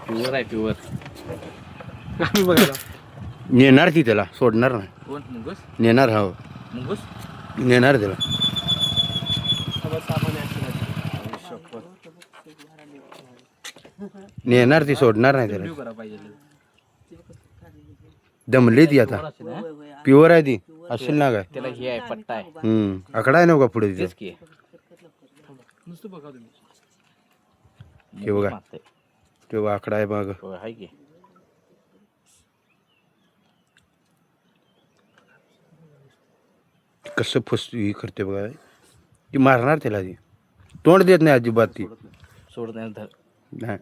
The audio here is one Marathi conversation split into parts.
प्युअर आहे प्युअर. आम्ही बघायला नेणार ती त्याला सोडणार नाही. कोण मुंगूस? नेणार हो मुंगूस नेणार त्याला. नेणार ती सोडणार नाही त्याला. करा पाहिजे. दमली ती आता. प्युअर आहे ती असेल ना काय. त्याला हे आहे पट्टा आहे. आकडा आहे ना का पुढे तिथे. तेच की नुसतं बघा तुम्ही. हे बघा तेव्हा आकडा आहे बघ. हो आहे की. कसं ही करते बघा. ती मारणार त्याला. ती तोंड देत नाही अजिबात ती. सोडत नाही धर. नाही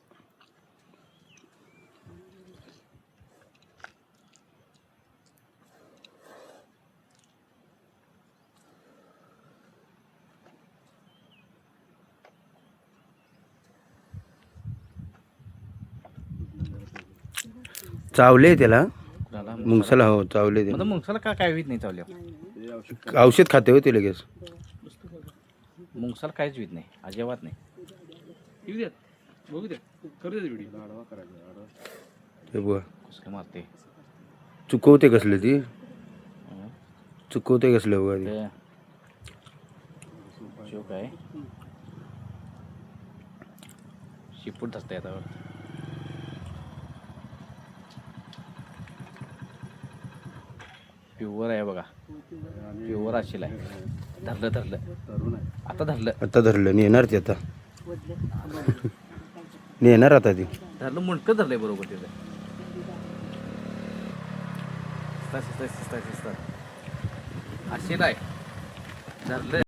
चावले त्याला मुंगसाला. हो चावले ते. मुंगसाला काय होत नाही चावल्या. औषध खाते होते लगेच. मुंगसाला काहीच होत नाही अजिबात नाही. येऊ द्या बघू द्या करू द्या व्हिडिओ आडवा करायचा. हे बघा कसं मारते. चुकवते कसले ती. चुकवते कसले बघा ती. शिव काय शिपूट धसते आता. प्युअर आहे बघा. प्युअर असेल आहे. धरलं आता धरलं. आता धरलं नेणार ते आता. नेणार आता ती. धरलं मुंडकं धरलंय बरोबर तिथं. असेल आहे धरलं.